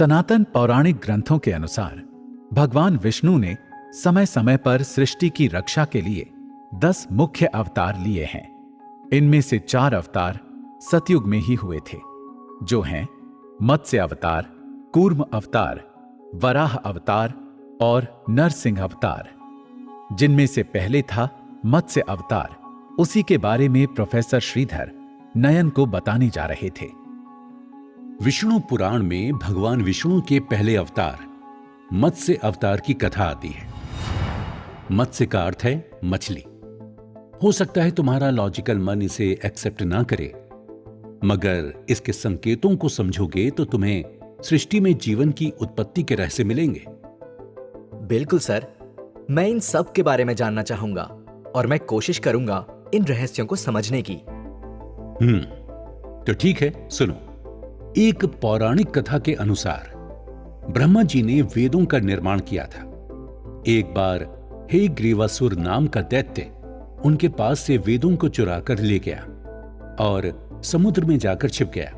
सनातन पौराणिक ग्रंथों के अनुसार भगवान विष्णु ने समय समय पर सृष्टि की रक्षा के लिए 10 मुख्य अवतार लिए हैं। इनमें से 4 अवतार सतयुग में ही हुए थे, जो हैं मत्स्य अवतार, कूर्म अवतार, वराह अवतार और नरसिंह अवतार। जिनमें से पहले था मत्स्य अवतार, उसी के बारे में प्रोफेसर श्रीधर नयन को बताने जा रहे थे। विष्णु पुराण में भगवान विष्णु के पहले अवतार मत्स्य अवतार की कथा आती है। मत्स्य का अर्थ है मछली। हो सकता है तुम्हारा लॉजिकल मन इसे एक्सेप्ट ना करे, मगर इसके संकेतों को समझोगे तो तुम्हें सृष्टि में जीवन की उत्पत्ति के रहस्य मिलेंगे। बिल्कुल सर, मैं इन सब के बारे में जानना चाहूंगा और मैं कोशिश करूंगा इन रहस्यों को समझने की। तो ठीक है, सुनो। एक पौराणिक कथा के अनुसार ब्रह्मा जी ने वेदों का निर्माण किया था। एक बार हेग्रीवासुर नाम का दैत्य उनके पास से वेदों को चुरा कर ले गया और समुद्र में जाकर छिप गया।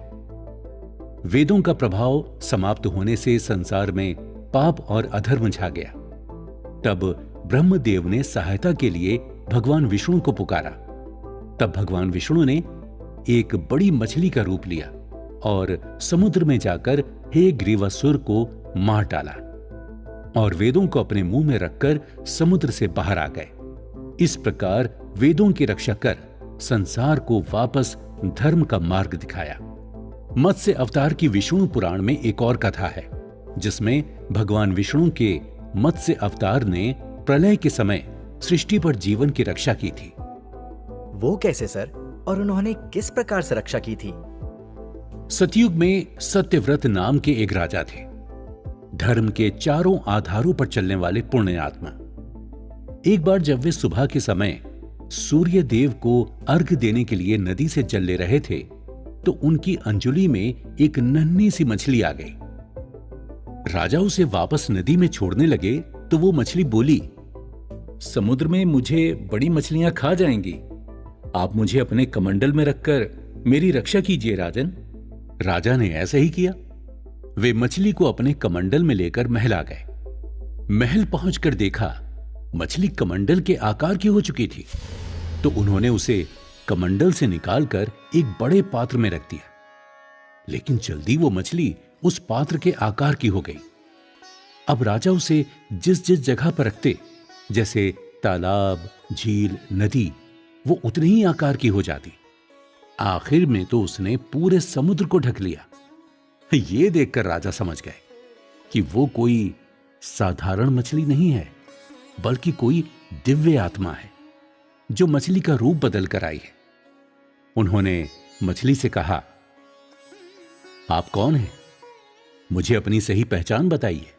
वेदों का प्रभाव समाप्त होने से संसार में पाप और अधर्म छा गया। तब ब्रह्मदेव ने सहायता के लिए भगवान विष्णु को पुकारा। तब भगवान विष्णु ने एक बड़ी मछली का रूप लिया और समुद्र में जाकर हेग्रीवासुर को मार डाला और वेदों को अपने मुंह में रखकर समुद्र से बाहर आ गए। इस प्रकार वेदों की रक्षा कर संसार को वापस धर्म का मार्ग दिखाया। मत्स्य अवतार की विष्णु पुराण में एक और कथा है, जिसमें भगवान विष्णु के मत्स्य अवतार ने प्रलय के समय सृष्टि पर जीवन की रक्षा की थी। वो कैसे सर, और उन्होंने किस प्रकार से रक्षा की थी? सतयुग में सत्यव्रत नाम के एक राजा थे, धर्म के चारों आधारों पर चलने वाले पुण्य आत्मा। एक बार जब वे सुबह के समय सूर्य देव को अर्घ देने के लिए नदी से जल ले रहे थे, तो उनकी अंजुली में एक नन्ही सी मछली आ गई। राजा उसे वापस नदी में छोड़ने लगे तो वो मछली बोली, समुद्र में मुझे बड़ी मछलियां खा जाएंगी, आप मुझे अपने कमंडल में रखकर मेरी रक्षा कीजिए राजन। राजा ने ऐसा ही किया। वे मछली को अपने कमंडल में लेकर महल आ गए। महल पहुंचकर देखा मछली कमंडल के आकार की हो चुकी थी, तो उन्होंने उसे कमंडल से निकालकर एक बड़े पात्र में रख दिया। लेकिन जल्दी वो मछली उस पात्र के आकार की हो गई। अब राजा उसे जिस जिस जगह पर रखते, जैसे तालाब, झील, नदी, वो उतने ही आकार की हो जाती। आखिर में तो उसने पूरे समुद्र को ढक लिया। यह देखकर राजा समझ गए कि वो कोई साधारण मछली नहीं है, बल्कि कोई दिव्य आत्मा है जो मछली का रूप बदल कर आई है। उन्होंने मछली से कहा, आप कौन हैं? मुझे अपनी सही पहचान बताइए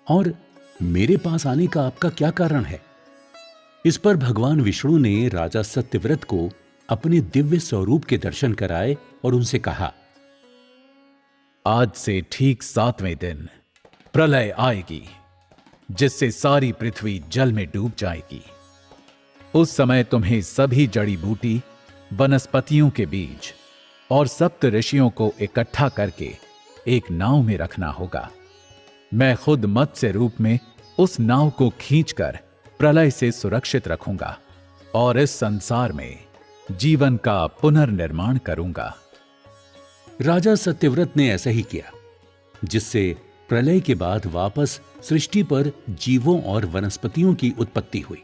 और मेरे पास आने का आपका क्या कारण है? इस पर भगवान विष्णु ने राजा सत्यव्रत को अपने दिव्य स्वरूप के दर्शन कराए और उनसे कहा, आज से ठीक 7वें दिन प्रलय आएगी, जिससे सारी पृथ्वी जल में डूब जाएगी। उस समय तुम्हें सभी जड़ी बूटी, वनस्पतियों के बीज और सप्त ऋषियों को इकट्ठा करके एक नाव में रखना होगा। मैं खुद मत्स्य रूप में उस नाव को खींचकर प्रलय से सुरक्षित रखूंगा और इस संसार में जीवन का पुनर्निर्माण करूंगा। राजा सत्यव्रत ने ऐसा ही किया, जिससे प्रलय के बाद वापस सृष्टि पर जीवों और वनस्पतियों की उत्पत्ति हुई।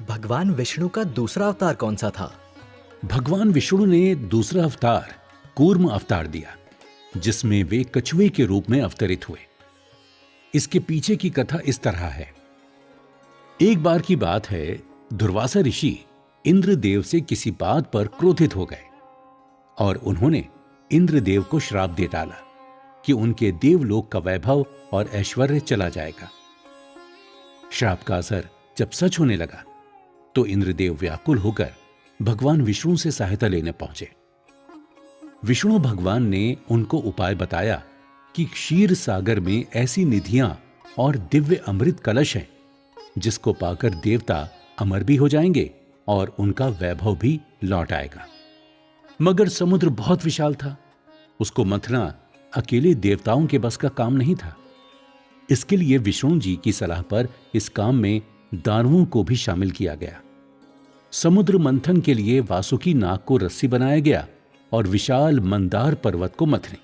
भगवान विष्णु का दूसरा अवतार कौन सा था? भगवान विष्णु ने दूसरा अवतार कूर्म अवतार दिया, जिसमें वे कछुए के रूप में अवतरित हुए। इसके पीछे की कथा इस तरह है। एक बार की बात है, दुर्वासा ऋषि इंद्रदेव से किसी बात पर क्रोधित हो गए और उन्होंने इंद्रदेव को श्राप दे डाला कि उनके देवलोक का वैभव और ऐश्वर्य चला जाएगा। श्राप का असर जब सच होने लगा तो इंद्रदेव व्याकुल होकर भगवान विष्णु से सहायता लेने पहुंचे। विष्णु भगवान ने उनको उपाय बताया कि क्षीर सागर में ऐसी निधियां और दिव्य अमृत कलश हैं, जिसको पाकर देवता अमर भी हो जाएंगे और उनका वैभव भी लौट आएगा। मगर समुद्र बहुत विशाल था, उसको मथना अकेले देवताओं के बस का काम नहीं था। इसके लिए विष्णु जी की सलाह पर इस काम में दानवों को भी शामिल किया गया। समुद्र मंथन के लिए वासुकी नाग को रस्सी बनाया गया और विशाल मंदार पर्वत को मथने।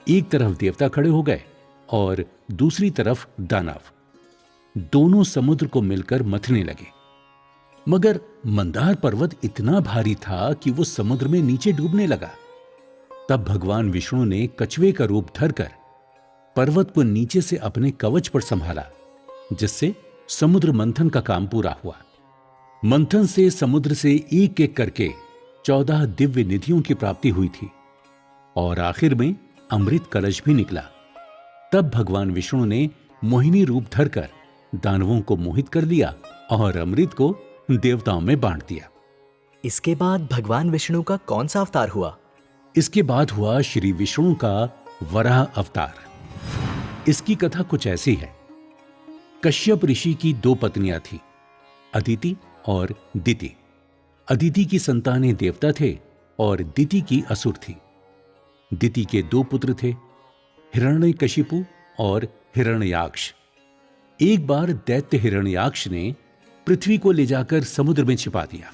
एक तरफ देवता खड़े हो गए और दूसरी तरफ दानव। दोनों समुद्र को मिलकर मथने लगे, मगर मंदार पर्वत इतना भारी था कि वो समुद्र में नीचे डूबने लगा। तब भगवान विष्णु ने कछुए का रूप धरकर पर्वत को नीचे से अपने कवच पर संभाला, जिससे समुद्र मंथन का काम पूरा हुआ। मंथन से समुद्र से एक एक करके 14 दिव्य निधियों की प्राप्ति हुई थी और आखिर में अमृत कलश भी निकला। तब भगवान विष्णु ने मोहिनी रूप धरकर दानवों को मोहित कर लिया और अमृत को देवताओं में बांट दिया। इसके बाद भगवान विष्णु का कौन सा अवतार हुआ? इसके बाद हुआ श्री विष्णु का वराह अवतार। इसकी कथा कुछ ऐसी है। कश्यप ऋषि की 2 पत्नियां थीं, अदिति और दिति। अदिति की संतानें देवता थे और दिति की असुर थी। दिति के 2 पुत्र थे, हिरण्यकशिपु और हिरण्याक्ष। एक बार दैत्य हिरण्याक्ष ने पृथ्वी को ले जाकर समुद्र में छिपा दिया।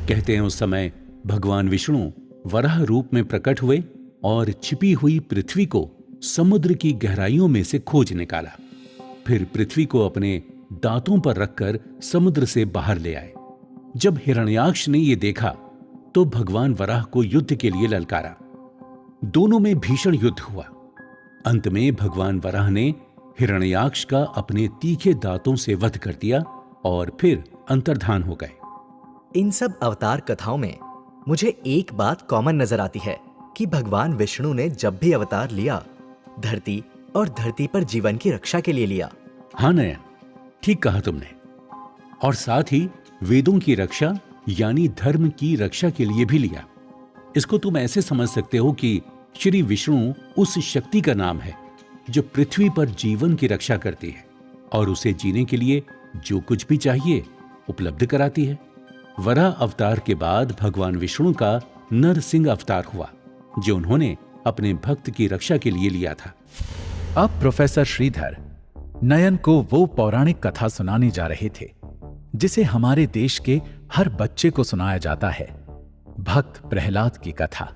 कहते हैं उस समय भगवान विष्णु वराह रूप में प्रकट हुए और छिपी हुई पृथ्वी को समुद्र की गहराइयों में से खोज निकाला। फिर पृथ्वी को अपने दांतों पर रखकर समुद्र से बाहर ले आए। जब हिरण्याक्ष ने यह देखा तो भगवान वराह को युद्ध के लिए ललकारा। दोनों में भीषण युद्ध हुआ। अंत में भगवान वराह ने हिरण्याक्ष का अपने तीखे दांतों से वध कर दिया और फिर अंतर्धान हो गए। इन सब अवतार कथाओं में मुझे एक बात कॉमन नजर आती है कि भगवान विष्णु ने जब भी अवतार लिया, धरती और धरती पर जीवन की रक्षा के लिए लिया। हाँ नयन, ठीक कहा तुमने। और साथ ही वेदों की रक्षा यानी धर्म की रक्षा के लिए भी लिया। इसको तुम ऐसे समझ सकते हो कि श्री विष्णु उस शक्ति का नाम है जो पृथ्वी पर जीवन की रक्षा करती है और उसे जीने के लिए जो कुछ भी चाहिए उपलब्ध कराती है। वराह अवतार के बाद भगवान विष्णु का नरसिंह अवतार हुआ, जो उन्होंने अपने भक्त की रक्षा के लिए लिया था। अब प्रोफेसर श्रीधर नयन को वो पौराणिक कथा सुनाने जा रहे थे जिसे हमारे देश के हर बच्चे को सुनाया जाता है, भक्त प्रहलाद की कथा।